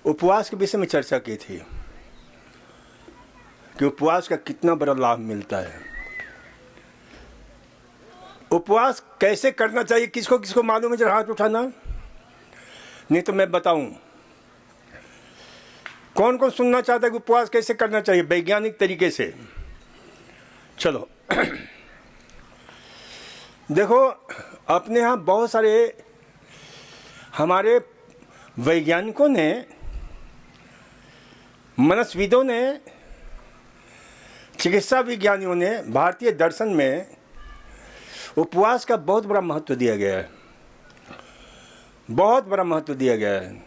उपवास के विषय में चर्चा की थी कि उपवास का कितना बड़ा लाभ मिलता है। उपवास कैसे करना चाहिए, किसको किसको मालूम है? जरा हाथ उठाना, नहीं तो मैं बताऊं। कौन कौन सुनना चाहता है कि उपवास कैसे करना चाहिए वैज्ञानिक तरीके से? चलो देखो, अपने यहाँ बहुत सारे हमारे वैज्ञानिकों ने, मनस्विदों ने, चिकित्सा विज्ञानियों ने, भारतीय दर्शन में उपवास का बहुत बड़ा महत्व दिया गया है। बहुत बड़ा महत्व दिया गया है।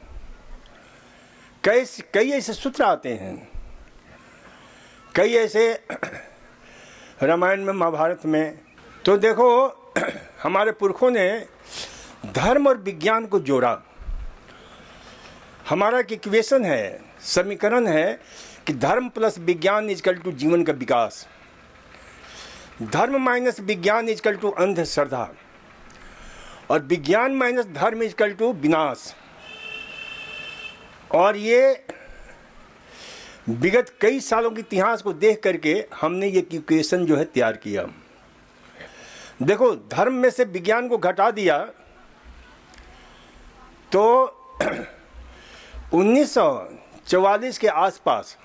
कई ऐसे सूत्र आते हैं, कई ऐसे रामायण में, महाभारत में। तो देखो, हमारे पुरखों ने धर्म और विज्ञान को जोड़ा। हमारा एक इक्वेशन है, समीकरण है कि धर्म प्लस विज्ञान इजकल टू जीवन का विकास, धर्म माइनस विज्ञान इजकल टू अंधश्रद्धा, और विज्ञान माइनस धर्म इजकल टू विनाश। और ये विगत कई सालों के इतिहास को देख करके हमने ये इक्वेशन जो है तैयार किया। देखो, धर्म में से विज्ञान को घटा दिया तो 1944 के आसपास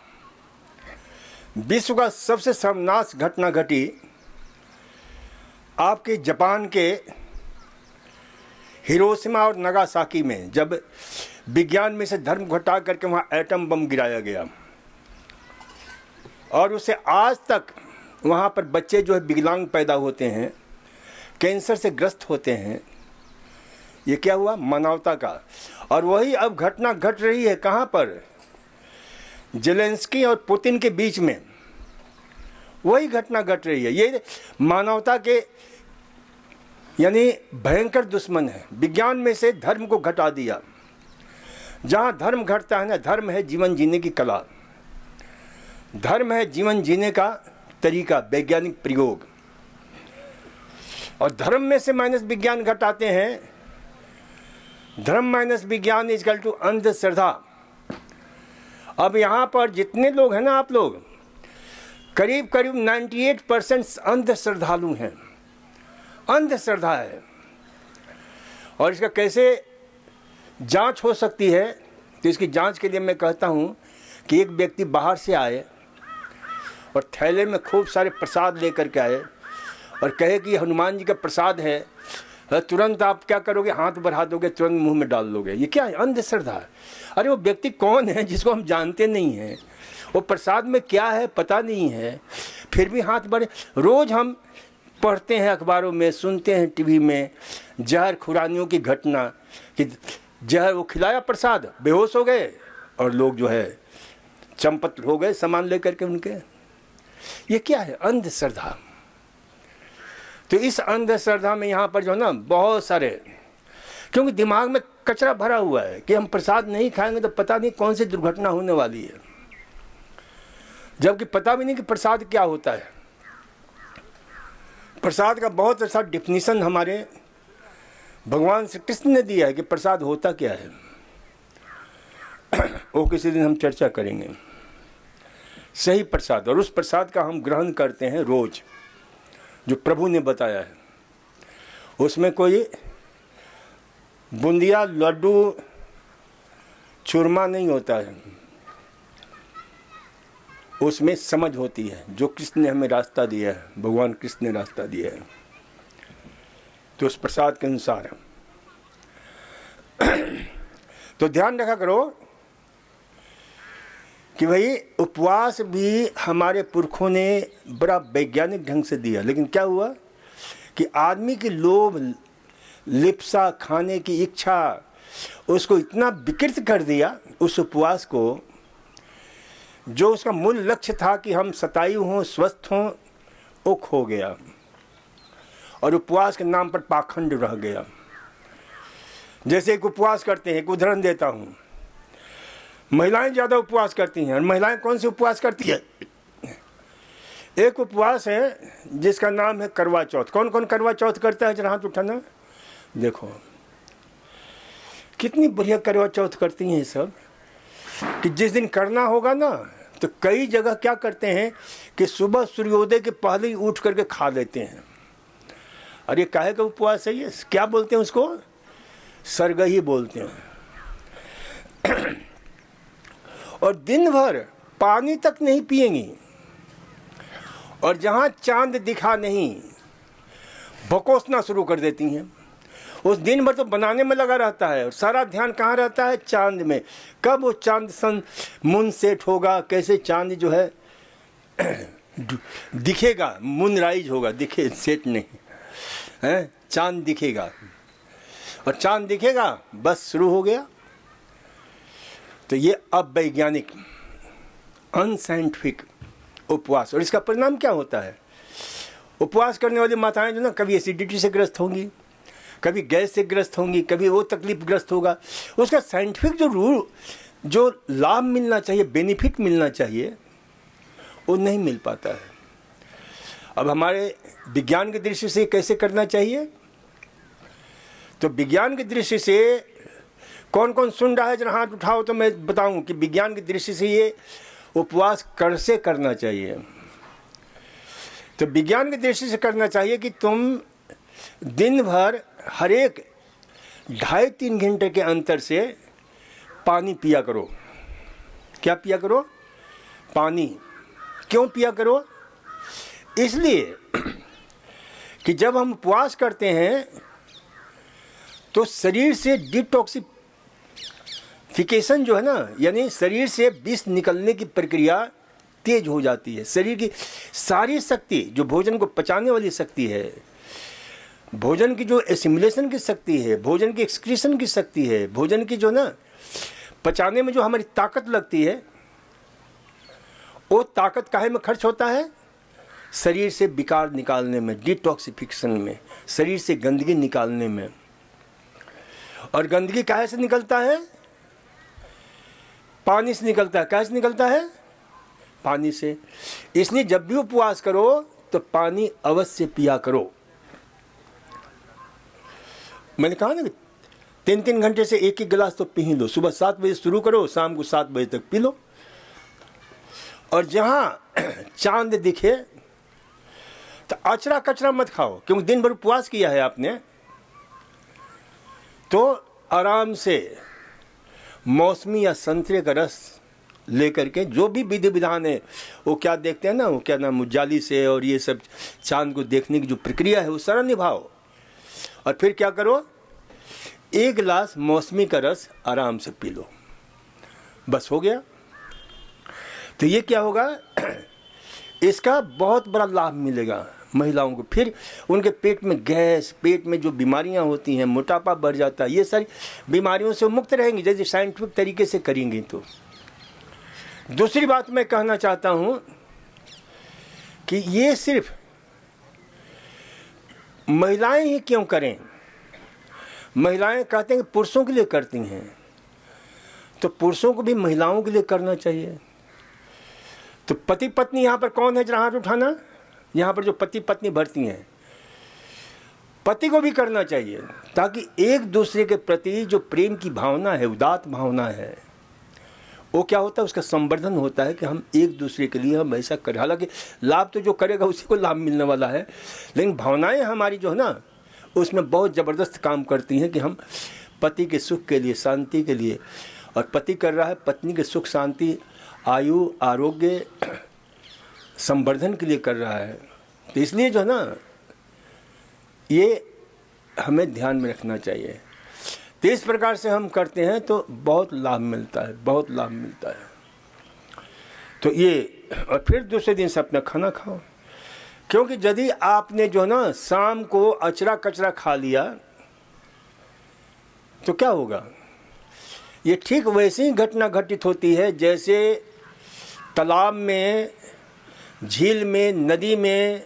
विश्व का सबसे सर्वनाश घटना घटी आपके जापान के हिरोशिमा और नागासाकी में, जब विज्ञान में से धर्म घटा करके वहाँ एटम बम गिराया गया। और उससे आज तक वहाँ पर बच्चे जो है विकलांग पैदा होते हैं, कैंसर से ग्रस्त होते हैं। ये क्या हुआ? मानवता का। और वही अब घटना घट रही है कहाँ पर? जेलेंस्की और पुतिन के बीच में वही घटना घट रही है। ये मानवता के यानी भयंकर दुश्मन है। विज्ञान में से धर्म को घटा दिया। जहाँ धर्म घटता है ना, धर्म है जीवन जीने की कला, धर्म है जीवन जीने का तरीका, वैज्ञानिक प्रयोग। और धर्म में से माइनस विज्ञान घटाते हैं। धर्म माइनस विज्ञान इजकल टू अंधश्रद्धा। अब यहाँ पर जितने लोग हैं ना, आप लोग करीब करीब 98% अंधश्रद्धालु हैं। अंधश्रद्धा है। और इसका कैसे जांच हो सकती है? तो इसकी जांच के लिए मैं कहता हूँ कि एक व्यक्ति बाहर से आए और थैले में खूब सारे प्रसाद लेकर के आए और कहे कि हनुमान जी का प्रसाद है, तुरंत आप क्या करोगे? हाथ बढ़ा दोगे, तुरंत मुंह में डाल लोगे। ये क्या है? अंधश्रद्धा है। अरे वो व्यक्ति कौन है जिसको हम जानते नहीं हैं, वो प्रसाद में क्या है पता नहीं है, फिर भी हाथ बढ़े। रोज हम पढ़ते हैं अखबारों में, सुनते हैं टीवी में जहर खुरानियों की घटना कि जहर वो खिलाया प्रसाद, बेहोश हो गए और लोग जो है चंपत हो गए सामान लेकर के उनके। ये क्या है? अंधश्रद्धा। तो इस अंधश्रद्धा में यहाँ पर जो है ना बहुत सारे, क्योंकि दिमाग में कचरा भरा हुआ है कि हम प्रसाद नहीं खाएंगे तो पता नहीं कौन सी दुर्घटना होने वाली है, जबकि पता भी नहीं कि प्रसाद क्या होता है। प्रसाद का बहुत अच्छा डिफिनीशन हमारे भगवान श्री कृष्ण ने दिया है कि प्रसाद होता क्या है। वो किसी दिन हम चर्चा करेंगे। सही प्रसाद, और उस प्रसाद का हम ग्रहण करते हैं रोज, जो प्रभु ने बताया है। उसमें कोई बूंदिया, लड्डू, चूरमा नहीं होता है। उसमें समझ होती है, जो कृष्ण ने हमें रास्ता दिया है, भगवान कृष्ण ने रास्ता दिया है। तो उस प्रसाद के अनुसार तो ध्यान रखा करो कि भाई उपवास भी हमारे पुरखों ने बड़ा वैज्ञानिक ढंग से दिया। लेकिन क्या हुआ कि आदमी की लोभ, लिप्सा, खाने की इच्छा, उसको इतना विकृत कर दिया उस उपवास को, जो उसका मूल लक्ष्य था कि हम सतायु हों, स्वस्थ हों, वो खो गया। और उपवास के नाम पर पाखंड रह गया। जैसे एक उपवास करते हैं, एक उदाहरण देता हूँ। महिलाएं ज़्यादा उपवास करती हैं। और महिलाएं कौन से उपवास करती है? एक उपवास है जिसका नाम है करवा चौथ। कौन कौन करवा चौथ करता है? जरा हाथ उठाना। देखो कितनी बढ़िया करवा चौथ करती हैं ये सब। कि जिस दिन करना होगा ना, तो कई जगह क्या करते हैं कि सुबह सूर्योदय के पहले ही उठ करके खा लेते हैं। अरे काहे का उपवास है ये? क्या बोलते हैं उसको? सरगही बोलते हैं। और दिन भर पानी तक नहीं पिएंगी, और जहाँ चांद दिखा नहीं भकोसना शुरू कर देती हैं। उस दिन भर तो बनाने में लगा रहता है और सारा ध्यान कहाँ रहता है? चांद में। कब वो चांद सन मून सेट होगा, कैसे चांद जो है दिखेगा, मून राइज होगा, दिखे सेट नहीं है, चांद दिखेगा। और चांद दिखेगा बस शुरू हो गया। तो ये अवैज्ञानिक अनसाइंटिफिक उपवास, और इसका परिणाम क्या होता है? उपवास करने वाली माताएं जो ना, कभी एसिडिटी से ग्रस्त होंगी, कभी गैस से ग्रस्त होंगी, कभी वो तकलीफ ग्रस्त होगा। उसका साइंटिफिक जो रूल, जो लाभ मिलना चाहिए, बेनिफिट मिलना चाहिए, वो नहीं मिल पाता है। अब हमारे विज्ञान की दृष्टि से कैसे करना चाहिए? तो विज्ञान की दृष्टि से कौन कौन सुन रहा है, जरा हाथ उठाओ तो मैं बताऊं कि विज्ञान की दृष्टि से ये उपवास कैसे करना चाहिए। तो विज्ञान की दृष्टि से करना चाहिए कि तुम दिन भर हर एक 2.5-3 घंटे के अंतर से पानी पिया करो। क्या पिया करो? पानी। क्यों पिया करो? इसलिए कि जब हम उपवास करते हैं तो शरीर से डिटॉक्सिफिकेशन जो है ना, यानी शरीर से विष निकलने की प्रक्रिया तेज हो जाती है। शरीर की सारी शक्ति, जो भोजन को पचाने वाली शक्ति है, भोजन की जो एसिमिलेशन की शक्ति है, भोजन की एक्सक्रीशन की शक्ति है, भोजन की जो ना पचाने में जो हमारी ताकत लगती है, वो ताकत काहे में खर्च होता है? शरीर से विकार निकालने में, डिटॉक्सिफिकेशन में, शरीर से गंदगी निकालने में। और गंदगी काहे से निकलता है? पानी से निकलता है। काहे से निकलता है? पानी से। इसलिए जब भी उपवास करो तो पानी अवश्य पिया करो। मैंने कहा ना कि 3-3 घंटे से 1-1 गिलास तो पी ही लो। सुबह 7 बजे शुरू करो, शाम को 7 बजे तक पी लो। और जहाँ चांद दिखे तो अचरा कचरा मत खाओ, क्योंकि दिन भर उपवास किया है आपने। तो आराम से मौसमी या संतरे का रस लेकर के, जो भी विधि विधान है, वो क्या देखते हैं ना, वो क्या नाम, जाली से और ये सब चांद को देखने की जो प्रक्रिया है वो सारा निभाओ। और फिर क्या करो? 1 गिलास मौसमी का रस आराम से पी लो, बस हो गया। तो ये क्या होगा? इसका बहुत बड़ा लाभ मिलेगा महिलाओं को। फिर उनके पेट में गैस, पेट में जो बीमारियां होती हैं, मोटापा बढ़ जाता है, ये सारी बीमारियों से मुक्त रहेंगी यदि साइंटिफिक तरीके से करेंगी तो। दूसरी बात मैं कहना चाहता हूं कि ये सिर्फ महिलाएं ही क्यों करें? महिलाएं कहते हैं कि पुरुषों के लिए करती हैं, तो पुरुषों को भी महिलाओं के लिए करना चाहिए। तो पति पत्नी यहाँ पर कौन है, जरा हाथ उठाना। यहाँ पर जो पति पत्नी भरती हैं, पति को भी करना चाहिए, ताकि एक दूसरे के प्रति जो प्रेम की भावना है, उदात्त भावना है, वो क्या होता है, उसका संवर्धन होता है कि हम एक दूसरे के लिए हम ऐसा करें। हालांकि लाभ तो जो करेगा उसी को लाभ मिलने वाला है, लेकिन भावनाएं हमारी जो है ना, उसमें बहुत ज़बरदस्त काम करती हैं कि हम पति के सुख के लिए, शांति के लिए, और पति कर रहा है पत्नी के सुख, शांति, आयु, आरोग्य, संवर्धन के लिए कर रहा है। तो इसलिए जो है ना, ये हमें ध्यान में रखना चाहिए। तो इस प्रकार से हम करते हैं तो बहुत लाभ मिलता है, बहुत लाभ मिलता है। तो ये, और फिर दूसरे दिन से अपना खाना खाओ। क्योंकि यदि आपने जो ना शाम को अचरा कचरा खा लिया तो क्या होगा? ये ठीक वैसी ही घटना घटित होती है जैसे तालाब में, झील में, नदी में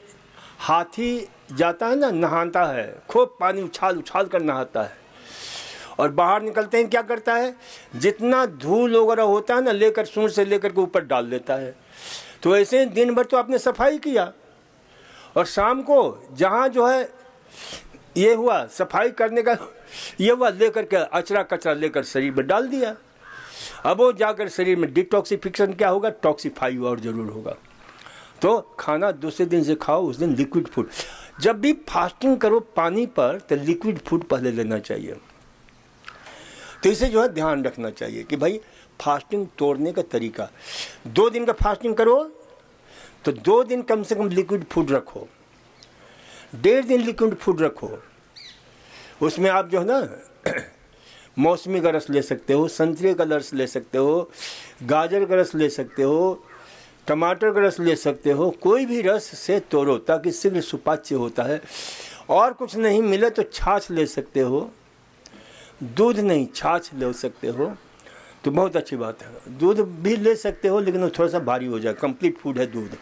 हाथी जाता है ना, नहाता है, खूब पानी उछाल उछाल कर नहाता है, और बाहर निकलते हैं क्या करता है, जितना धूल वगैरह होता है ना, लेकर सूंड से लेकर के ऊपर डाल देता है। तो ऐसे दिन भर तो आपने सफाई किया, और शाम को जहाँ जो है ये हुआ सफाई करने का, ये हुआ, लेकर के अचरा कचरा लेकर शरीर में डाल दिया। अब वो जाकर शरीर में डिटॉक्सिफिकेशन क्या होगा, टॉक्सिफाई और जरूर होगा। तो खाना दूसरे दिन से खाओ, उस दिन लिक्विड फूड। जब भी फास्टिंग करो पानी पर तो लिक्विड फूड पहले लेना चाहिए। तो इसे जो है ध्यान रखना चाहिए कि भाई फास्टिंग तोड़ने का तरीका, 2 दिन का फास्टिंग करो तो 2 दिन कम से कम लिक्विड फूड रखो, 1.5 दिन लिक्विड फूड रखो। उसमें आप जो है ना मौसमी का रस ले सकते हो, संतरे का रस ले सकते हो, गाजर का रस ले सकते हो, टमाटर का रस ले सकते हो, कोई भी रस से तोड़ो ताकि शीघ्र सुपाच्य होता है। और कुछ नहीं मिले तो छाछ ले सकते हो, दूध नहीं छाछ ले सकते हो तो बहुत अच्छी बात है। दूध भी ले सकते हो लेकिन वो थोड़ा सा भारी हो जाए, कंप्लीट फूड है दूध।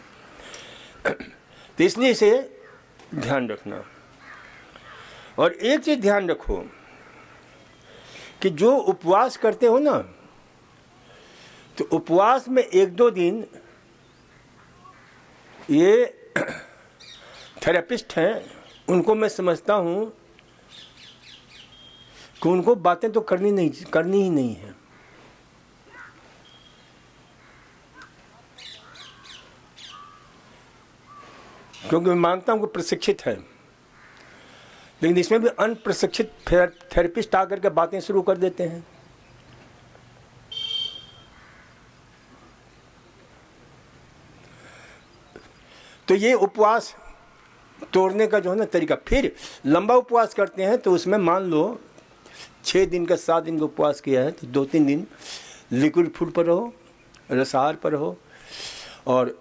तो इसलिए इसे ध्यान रखना। और एक चीज़ ध्यान रखो कि जो उपवास करते हो ना, तो उपवास में 1-2 दिन ये थेरेपिस्ट हैं, उनको मैं समझता हूँ कि उनको बातें तो करनी ही नहीं है। क्योंकि मैं मानता हूँ कि प्रशिक्षित है, लेकिन इसमें भी अनप्रशिक्षित थेरेपिस्ट आकर के बातें शुरू कर देते हैं। तो ये उपवास तोड़ने का जो है ना तरीका। फिर लंबा उपवास करते हैं तो उसमें मान लो 6 दिन का 7 दिन का उपवास किया है तो 2-3 दिन लिक्विड फूड पर रहो, रसाहार पर रहो। और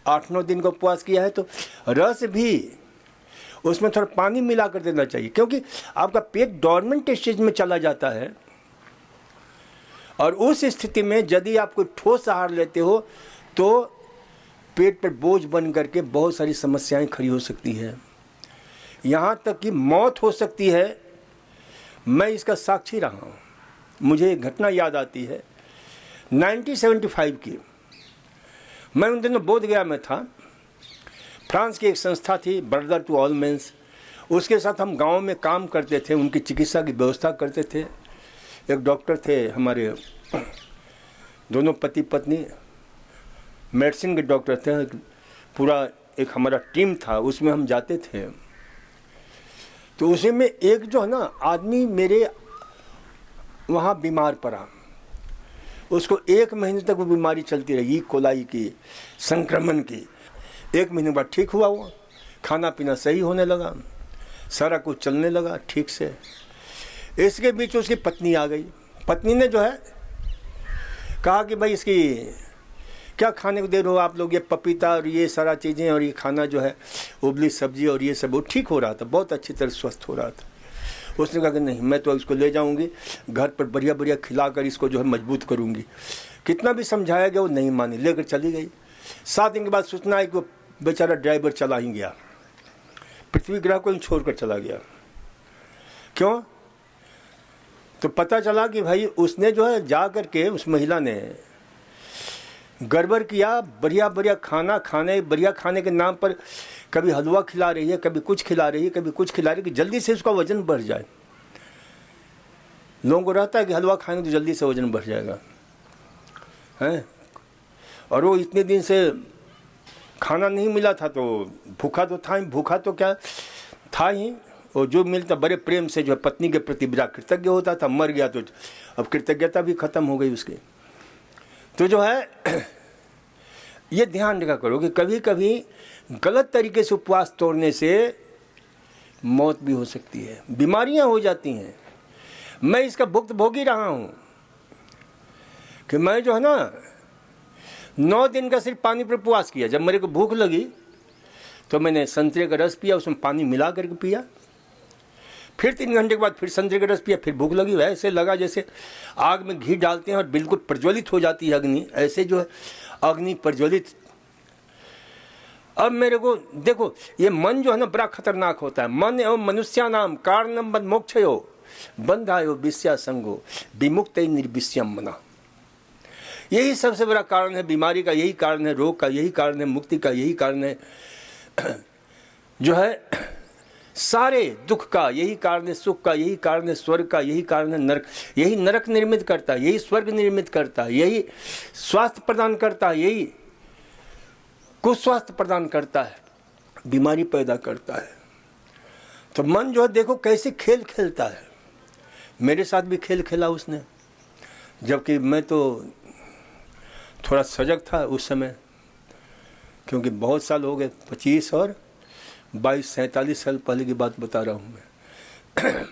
8-9 दिन का उपवास किया है तो रस भी उसमें थोड़ा पानी मिला कर देना चाहिए, क्योंकि आपका पेट डॉर्मेंट स्टेज में चला जाता है। और उस स्थिति में यदि आप कोई ठोस आहार लेते हो तो पेट पर बोझ बन करके बहुत सारी समस्याएं खड़ी हो सकती है, यहाँ तक कि मौत हो सकती है। मैं इसका साक्षी रहा हूँ। मुझे एक घटना याद आती है 1975 की। मैं उन दिनों बोध गया में था। फ्रांस की एक संस्था थी ब्रदर टू ऑल मेंस, उसके साथ हम गांव में काम करते थे, उनकी चिकित्सा की व्यवस्था करते थे। एक डॉक्टर थे हमारे, दोनों पति पत्नी मेडिसिन के डॉक्टर थे। पूरा एक हमारा टीम था, उसमें हम जाते थे। तो उसी में एक जो है ना आदमी मेरे वहाँ बीमार पड़ा। उसको 1 महीने तक वो बीमारी चलती रही, कोलाई की, संक्रमण की। 1 महीने बाद ठीक हुआ वो, खाना पीना सही होने लगा, सारा कुछ चलने लगा ठीक से। इसके बीच उसकी पत्नी आ गई। पत्नी ने जो है कहा कि भाई इसकी क्या खाने को दे रहे हो आप लोग, ये पपीता और ये सारा चीज़ें और ये खाना जो है उबली सब्जी और ये सब। वो ठीक हो रहा था, बहुत अच्छी तरह स्वस्थ हो रहा था। उसने कहा कि नहीं, मैं तो इसको ले जाऊंगी घर पर, बढ़िया बढ़िया खिलाकर इसको जो है मजबूत करूंगी। कितना भी समझाया गया वो नहीं मानी, लेकर चली गई। 7 दिन के बाद सूचना आई कि वो बेचारा ड्राइवर चला ही गया, पृथ्वी ग्रह को ही छोड़कर चला गया। क्यों? तो पता चला कि भाई उसने जो है जा करके उस महिला ने गड़बड़ किया। बढ़िया बढ़िया खाना खाने, बढ़िया खाने के नाम पर कभी हलवा खिला रही है, कभी कुछ खिला रही है, कभी कुछ खिला रही है कि जल्दी से उसका वजन बढ़ जाए। लोगों को रहता है कि हलवा खाएंगे तो जल्दी से वजन बढ़ जाएगा, हैं? और वो इतने दिन से खाना नहीं मिला था तो भूखा तो था ही, भूखा तो क्या था ही। और जो मिलता बड़े प्रेम से जो है पत्नी के प्रति बड़ा कृतज्ञ होता था। मर गया तो अब कृतज्ञता भी खत्म हो गई उसकी। तो जो है ये ध्यान रखा करो कि कभी कभी गलत तरीके से उपवास तोड़ने से मौत भी हो सकती है, बीमारियां हो जाती हैं। मैं इसका भुक्त भोगी रहा हूं कि मैं जो है ना 9 दिन का सिर्फ पानी पर उपवास किया। जब मेरे को भूख लगी तो मैंने संतरे का रस पिया, उसमें पानी मिला करके पिया। फिर 3 घंटे के बाद फिर संतरे का रस पिया, फिर भूख लगी। वैसे लगा जैसे आग में घी डालते हैं और बिल्कुल प्रज्वलित हो जाती है अग्नि, ऐसे जो है अग्नि प्रज्वलित। अब मेरे को देखो, ये मन जो है ना बड़ा खतरनाक होता है। मन एवं मनुष्यानाम कारणम बंध मोक्षयो बंधायो विषया संगो विमुक्त निर्विषयम मना। यही सबसे बड़ा कारण है बीमारी का, यही कारण है रोग का, यही कारण है मुक्ति का, यही कारण है जो है सारे दुख का यही कारण है, सुख का यही कारण है, स्वर्ग का यही कारण है, नरक, यही नरक निर्मित करता है, यही स्वर्ग निर्मित करता है, यही स्वास्थ्य प्रदान करता है, यही कुस्वास्थ्य प्रदान करता है, बीमारी पैदा करता है। तो मन जो है देखो कैसे खेल खेलता है। मेरे साथ भी खेल खेला उसने, जबकि मैं तो थोड़ा सजग था उस समय, क्योंकि बहुत साल हो गए, 25 और 22 47 साल पहले की बात बता रहा हूँ मैं।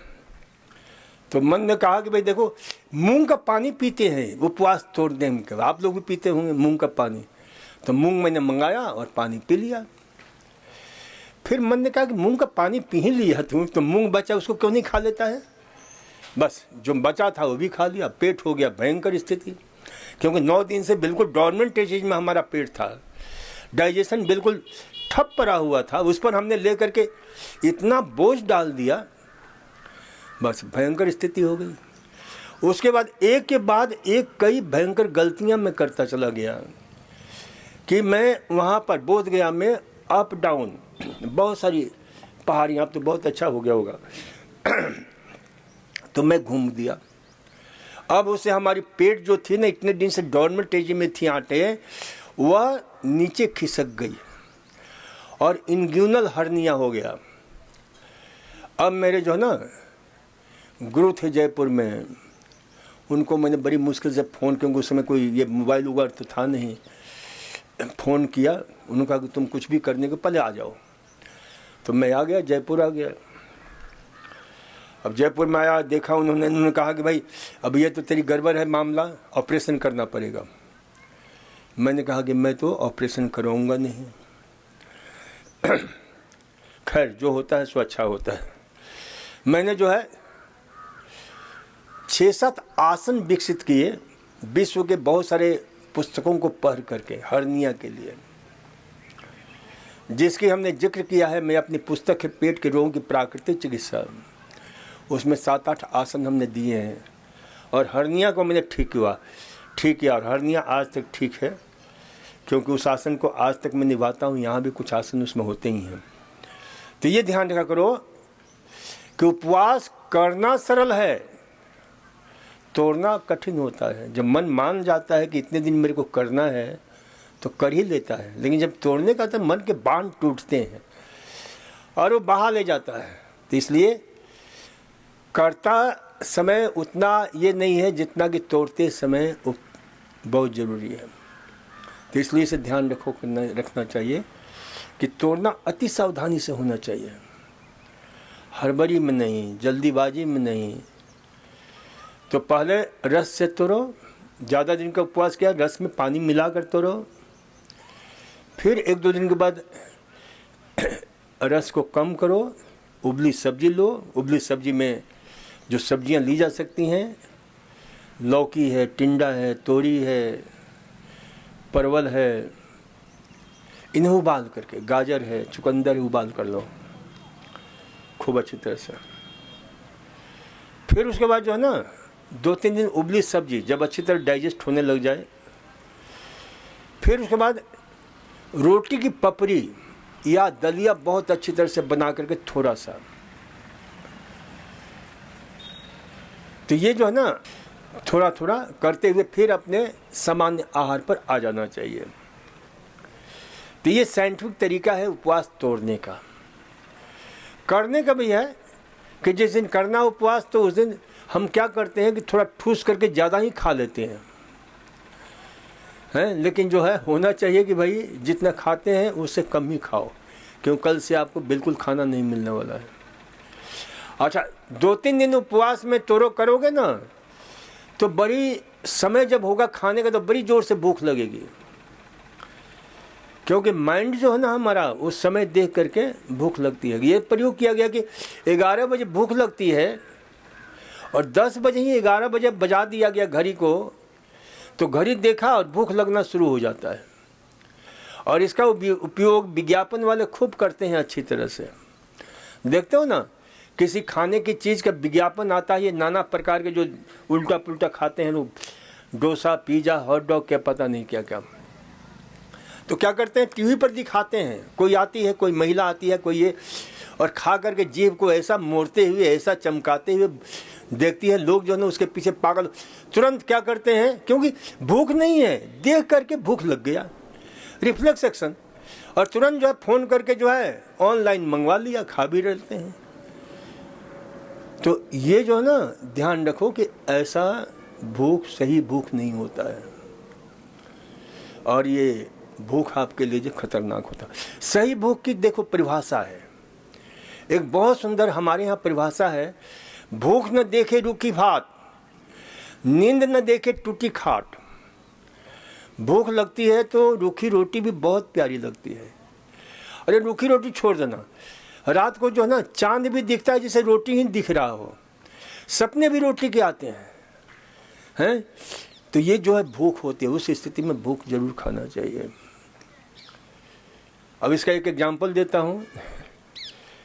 तो मन ने कहा कि भाई देखो, मूंग का पानी पीते हैं उपवास तोड़ने के, आप लोग भी पीते होंगे मूंग का पानी। तो मूंग मैंने मंगाया और पानी पी लिया। फिर मन ने कहा कि मूंग का पानी पी ही लिया तुम, तो मूंग बचा उसको क्यों नहीं खा लेता है। बस जो बचा था वो भी खा लिया। पेट हो गया भयंकर स्थिति, क्योंकि 9 दिन से बिल्कुल डॉर्मेंट स्टेज में हमारा पेट था, डाइजेशन बिल्कुल ठप पड़ा हुआ था। उस पर हमने लेकर के इतना बोझ डाल दिया, बस भयंकर स्थिति हो गई। उसके बाद एक के बाद एक कई भयंकर गलतियां मैं करता चला गया कि मैं वहाँ पर बोध गया में अप डाउन बहुत सारी पहाड़ियाँ, अब तो बहुत अच्छा हो गया होगा। तो मैं घूम दिया। अब उससे हमारी पेट जो थी ना, इतने दिन से डॉर्मेंट स्टेज में थी आटे, वह नीचे खिसक गई और इंग्यूनल हर्निया हो गया। अब मेरे जो है ना गुरु थे जयपुर में, उनको मैंने बड़ी मुश्किल से फ़ोन, क्योंकि उस समय कोई ये मोबाइल वगैरह तो था नहीं, फ़ोन किया। उन्होंने कहा कि तुम कुछ भी करने के पहले आ जाओ। तो मैं आ गया, जयपुर आ गया। अब जयपुर में आया, देखा उन्होंने कहा कि भाई अब ये तो तेरी गड़बड़ है मामला, ऑपरेशन करना पड़ेगा। मैंने कहा कि मैं तो ऑपरेशन कराऊंगा नहीं। खैर जो होता है सो अच्छा होता है। मैंने जो है 6-7 आसन विकसित किए विश्व के बहुत सारे पुस्तकों को पढ़ करके हर्निया के लिए, जिसकी हमने जिक्र किया है। मैं अपनी पुस्तक है पेट के रोगों की प्राकृतिक चिकित्सा, उसमें 7-8 आसन हमने दिए हैं और हर्निया को मैंने ठीक किया और हर्निया आज तक ठीक है, क्योंकि उस आसन को आज तक मैं निभाता हूँ। यहाँ भी कुछ आसन उसमें होते ही हैं। तो ये ध्यान रखा करो कि उपवास करना सरल है, तोड़ना कठिन होता है। जब मन मान जाता है कि इतने दिन मेरे को करना है तो कर ही लेता है, लेकिन जब तोड़ने का तो मन के बांध टूटते हैं और वो बहा ले जाता है। तो इसलिए करता समय उतना ये नहीं है जितना कि तोड़ते समय बहुत ज़रूरी है। तो इसलिए इसे ध्यान रखना चाहिए कि तोड़ना अति सावधानी से होना चाहिए, हड़बड़ी में नहीं, जल्दीबाजी में नहीं। तो पहले रस से तोड़ो, ज़्यादा दिन का उपवास किया रस में पानी मिला कर तोड़ो। फिर 1-2 दिन के बाद रस को कम करो, उबली सब्जी लो। उबली सब्जी में जो सब्जियां ली जा सकती हैं, लौकी है, टिंडा है, तोरी है, परवल है, इन्हें उबाल करके, गाजर है, चुकंदर उबाल कर लो खूब अच्छी तरह से। फिर उसके बाद जो है ना 2-3 दिन उबली सब्जी जब अच्छी तरह डाइजेस्ट होने लग जाए, फिर उसके बाद रोटी की पपड़ी या दलिया बहुत अच्छी तरह से बना करके थोड़ा सा। तो ये जो है ना थोड़ा थोड़ा करते हुए फिर अपने सामान्य आहार पर आ जाना चाहिए। तो ये साइंटिफिक तरीका है उपवास तोड़ने का। करने का भी है कि जिस दिन करना उपवास तो उस दिन हम क्या करते हैं कि थोड़ा ठूस करके ज़्यादा ही खा लेते हैं, लेकिन जो है होना चाहिए कि भाई जितना खाते हैं उससे कम ही खाओ, क्योंकि कल से आपको बिल्कुल खाना नहीं मिलने वाला है। अच्छा 2-3 दिन उपवास में तोड़ो करोगे ना, तो बड़ी समय जब होगा खाने का तो बड़ी ज़ोर से भूख लगेगी, क्योंकि माइंड जो है ना हमारा उस समय देख करके भूख लगती है। ये प्रयोग किया गया कि 11 बजे भूख लगती है और 10 बजे ही 11 बजे बजा दिया गया घड़ी को, तो घड़ी देखा और भूख लगना शुरू हो जाता है। और इसका उपयोग विज्ञापन वाले खूब करते हैं अच्छी तरह से। देखते हो ना किसी खाने की चीज़ का विज्ञापन आता है, ये नाना प्रकार के जो उल्टा पुल्टा खाते हैं लोग, डोसा, पिज़्ज़ा, हॉट डॉग, क्या पता नहीं क्या क्या। तो क्या करते हैं टीवी पर दिखाते हैं, कोई आती है, कोई महिला आती है, कोई ये, और खा करके जीभ को ऐसा मोड़ते हुए, ऐसा चमकाते हुए देखती है, लोग जो है ना उसके पीछे पागल। तुरंत क्या करते हैं, क्योंकि भूख नहीं है, देख करके भूख लग गया, रिफ्लेक्स एक्शन, और तुरंत जो है फ़ोन करके जो है ऑनलाइन मंगवा लिया, खा भी रहते हैं। तो ये जो है ना ध्यान रखो कि ऐसा भूख सही भूख नहीं होता है, और ये भूख आपके लिए जो खतरनाक होता है। सही भूख की देखो परिभाषा है, एक बहुत सुंदर हमारे यहाँ परिभाषा है, भूख न देखे रूखी भात, नींद न देखे टूटी खाट। भूख लगती है तो रूखी रोटी भी बहुत प्यारी लगती है। अरे रूखी रोटी छोड़ देना, रात को जो है ना चांद भी दिखता है जैसे रोटी ही दिख रहा हो, सपने भी रोटी के आते हैं। तो ये जो है भूख होती है, उस स्थिति में भूख जरूर खाना चाहिए। अब इसका एक एग्जाम्पल देता हूँ,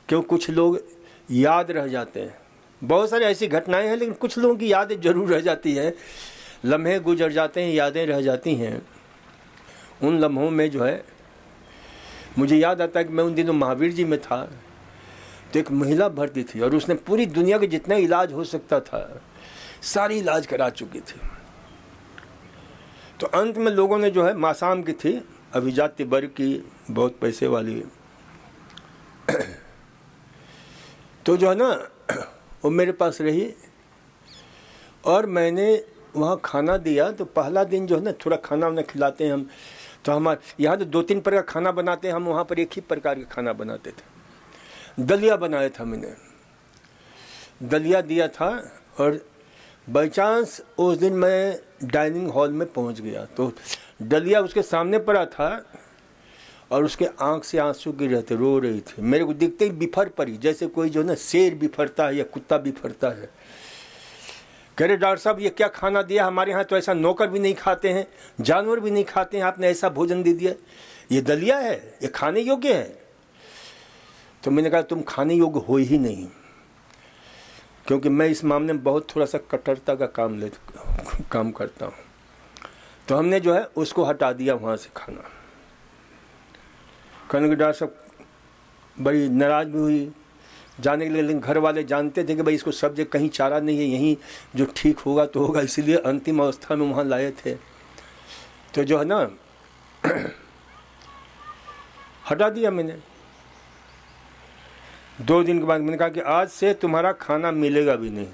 क्यों कुछ लोग याद रह जाते हैं। बहुत सारी ऐसी घटनाएं हैं, लेकिन कुछ लोगों की यादें जरूर रह जाती है, लम्हे गुजर जाते हैं, यादें रह जाती हैं। उन लम्हों में जो है मुझे याद आता है कि मैं उन दिनों महावीर जी में था, तो एक महिला भर्ती थी और उसने पूरी दुनिया के जितना इलाज हो सकता था सारी इलाज करा चुकी थी। तो अंत में लोगों ने जो है मासाम की थी, अभिजात्य वर्ग की, बहुत पैसे वाली, तो जो है ना वो मेरे पास रही और मैंने वहाँ खाना दिया। तो पहला दिन जो है ना थोड़ा खाना वाना खिलाते हैं हम, तो हमारे यहाँ तो 2-3 प्रकार का खाना बनाते हैं, हम वहाँ पर एक ही प्रकार का खाना बनाते थे। दलिया बनाया था मैंने, दलिया दिया था, और बाई चांस उस दिन मैं डाइनिंग हॉल में पहुँच गया तो दलिया उसके सामने पड़ा था और उसके आंख से आंसू गिर रहे थे, रो रही थी। मेरे को दिखते ही बिफर पड़ी, जैसे कोई जो ना शेर बिफरता है या कुत्ता बिफरता है। कह रहे डॉक्टर साहब ये क्या खाना दिया, हमारे यहाँ तो ऐसा नौकर भी नहीं खाते हैं, जानवर भी नहीं खाते हैं, आपने ऐसा भोजन दे दिया, ये दलिया है, ये खाने योग्य है? तो मैंने कहा तुम खाने योग्य हो ही नहीं, क्योंकि मैं इस मामले में बहुत थोड़ा सा कट्टरता का काम करता हूँ। तो हमने जो है उसको हटा दिया वहाँ से खाना। कहने के डॉक्टर साहब बड़ी नाराज भी हुई जाने के लिए, लेकिन घर वाले जानते थे कि भाई इसको सब जगह कहीं चारा नहीं है, यहीं जो ठीक होगा तो होगा, इसीलिए अंतिम अवस्था में वहाँ लाए थे। तो जो है ना हटा दिया मैंने। 2 दिन के बाद मैंने कहा कि आज से तुम्हारा खाना मिलेगा भी नहीं।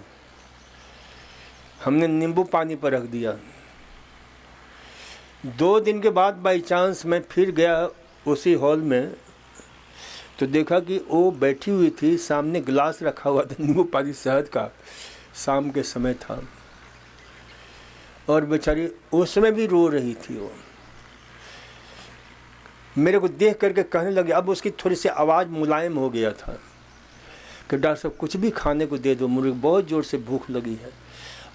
हमने नींबू पानी पर रख दिया। 2 दिन के बाद बाई चांस मैं फिर गया उसी हॉल में, तो देखा कि वो बैठी हुई थी, सामने गिलास रखा हुआ था नींबू पानी शहद का, शाम के समय था, और बेचारी उसमें भी रो रही थी। वो मेरे को देख करके कहने लगे, अब उसकी थोड़ी सी आवाज़ मुलायम हो गया था कि डॉक्टर साहब कुछ भी खाने को दे दो, मुझे बहुत ज़ोर से भूख लगी है,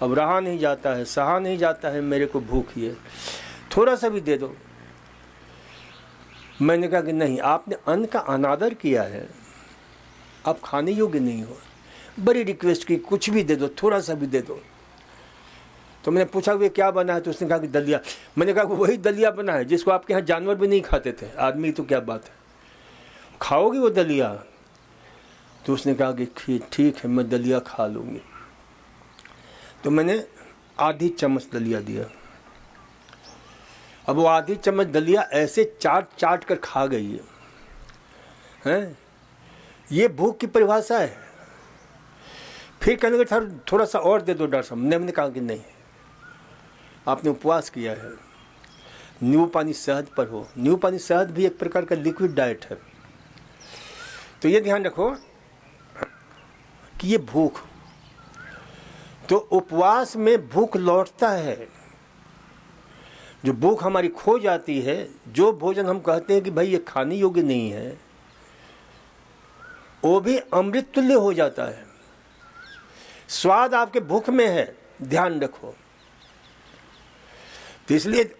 अब रहा नहीं जाता है, सहा नहीं जाता है, मेरे को भूख ही है, थोड़ा सा भी दे दो। मैंने कहा कि नहीं, आपने अन्न का अनादर किया है, आप खाने योग्य नहीं हो। बड़ी रिक्वेस्ट की, कुछ भी दे दो, थोड़ा सा भी दे दो। तो मैंने पूछा वे क्या बना है, तो उसने कहा कि दलिया। मैंने कहा वही दलिया बना है जिसको आपके यहाँ जानवर भी नहीं खाते थे, आदमी तो क्या बात है, खाओगी वो दलिया? तो उसने कहा कि ठीक है मैं दलिया खा लूँगी। तो मैंने आधी चम्मच दलिया दिया। अब वो आधी चम्मच दलिया ऐसे चाट कर खा गई है। ये भूख की परिभाषा है। फिर कहने लगे थोड़ा सा और दे दो डॉक्टर साहब। मैंने कहा कि नहीं, आपने उपवास किया है, नींबू पानी शहद पर हो। नींबू पानी शहद भी एक प्रकार का लिक्विड डाइट है। तो ये ध्यान रखो कि ये भूख, तो उपवास में भूख लौटता है। जो भूख हमारी खो जाती है, जो भोजन हम कहते हैं कि भाई ये खाने योग्य नहीं है, वो भी अमृत तुल्य हो जाता है। स्वाद आपके भूख में है, ध्यान रखो। तो इसलिए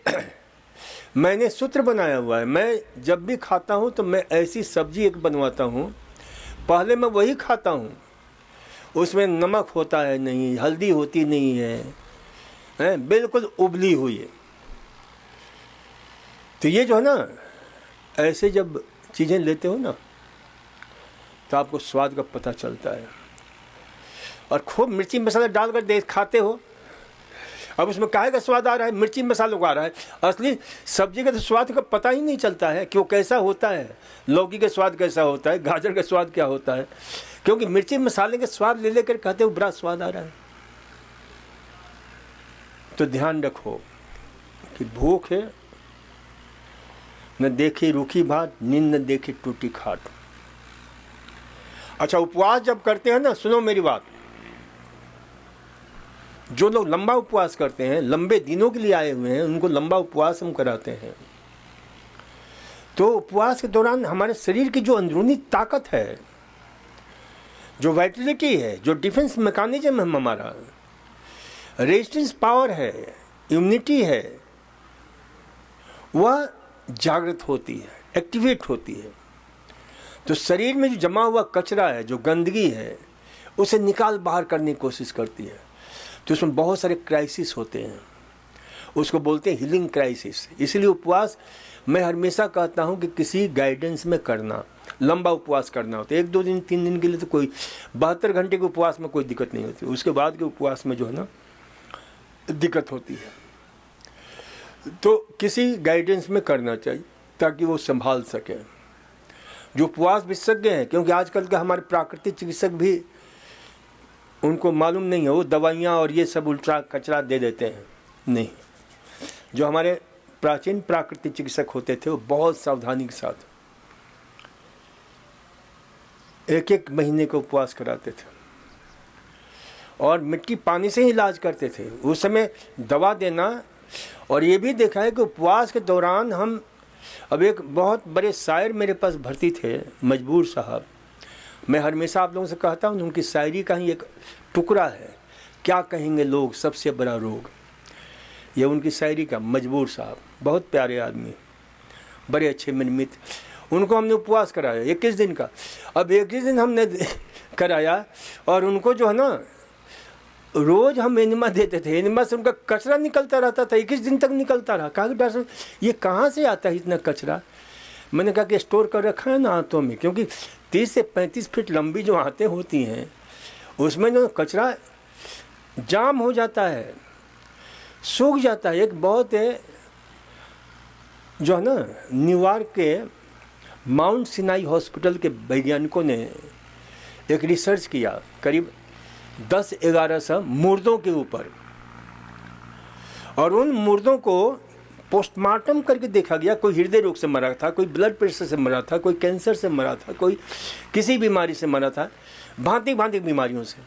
मैंने सूत्र बनाया हुआ है, मैं जब भी खाता हूँ तो मैं ऐसी सब्जी एक बनवाता हूँ, पहले मैं वही खाता हूँ, उसमें नमक होता है नहीं, हल्दी होती नहीं है, बिल्कुल उबली हुई है। तो ये जो है ना, ऐसे जब चीज़ें लेते हो ना, तो आपको स्वाद का पता चलता है। और खूब मिर्ची मसाला डालकर देख खाते हो, अब उसमें काहे का स्वाद आ रहा है, मिर्ची मसालों का आ रहा है। असली सब्जी का तो स्वाद का पता ही नहीं चलता है कि वो कैसा होता है, लौकी का स्वाद कैसा होता है, गाजर का स्वाद क्या होता है, क्योंकि मिर्ची मसाले के स्वाद ले लेकर कहते हो बड़ा स्वाद आ रहा है। तो ध्यान रखो कि भूख है न देखी रूखी भात, नींद न देखी टूटी खाट। अच्छा, उपवास जब करते हैं ना, सुनो मेरी बात, जो लोग लंबा उपवास करते हैं, लंबे दिनों के लिए आए हुए हैं, उनको लंबा उपवास हम कराते हैं। तो उपवास के दौरान हमारे शरीर की जो अंदरूनी ताकत है, जो वाइटलिटी है, जो डिफेंस मैकेनिज्म है, हमारा रेजिस्टेंस पावर है, इम्यूनिटी है, वह जागृत होती है, एक्टिवेट होती है। तो शरीर में जो जमा हुआ कचरा है, जो गंदगी है, उसे निकाल बाहर करने की कोशिश करती है। तो उसमें बहुत सारे क्राइसिस होते हैं, उसको बोलते हैं हीलिंग क्राइसिस। इसलिए उपवास मैं हमेशा कहता हूं कि किसी गाइडेंस में करना, लंबा उपवास करना होता है। 1 2 दिन 3 दिन के लिए तो कोई 72 घंटे के उपवास में कोई दिक्कत नहीं होती, उसके बाद के उपवास में जो है ना दिक्कत होती है। तो किसी गाइडेंस में करना चाहिए ताकि वो संभाल सके। जो उपवास विशेषज्ञ हैं, क्योंकि आजकल के हमारे प्राकृतिक चिकित्सक भी, उनको मालूम नहीं है, वो दवाइयाँ और ये सब उल्टा कचरा दे देते हैं। नहीं, जो हमारे प्राचीन प्राकृतिक चिकित्सक होते थे वो बहुत सावधानी के साथ 1-1 महीने का उपवास कराते थे और मिट्टी पानी से ही इलाज करते थे। उस समय दवा देना, और ये भी देखा है कि उपवास के दौरान हम, अब एक बहुत बड़े शायर मेरे पास भर्ती थे, मजबूर साहब, मैं हमेशा आप लोगों से कहता हूँ, उनकी शायरी का ही एक टुकड़ा है, क्या कहेंगे लोग सबसे बड़ा रोग, ये उनकी शायरी का, मजबूर साहब, बहुत प्यारे आदमी, बड़े अच्छे मित्र। उनको हमने उपवास कराया 21 दिन का। अब 21 दिन हमने कराया और उनको जो है ना, रोज हम एनिमा देते थे, एनिमा से उनका कचरा निकलता रहता था, 21 दिन तक निकलता रहा। कहा कि डॉक्टर साहब ये कहाँ से आता है इतना कचरा? मैंने कहा कि स्टोर कर रखा है ना आंतों में, क्योंकि 30 से 35 फीट लंबी जो आंतें होती हैं उसमें जो कचरा जाम हो जाता है, सूख जाता है। एक बहुत है जो है ना, न्यूयॉर्क के माउंट सिनाई हॉस्पिटल के वैज्ञानिकों ने एक रिसर्च किया करीब 10-1100 मुर्दों के ऊपर, और उन मुर्दों को पोस्टमार्टम करके देखा गया। कोई हृदय रोग से मरा था, कोई ब्लड प्रेशर से मरा था, कोई कैंसर से मरा था, कोई किसी बीमारी से मरा था, भांति भांति बीमारियों से।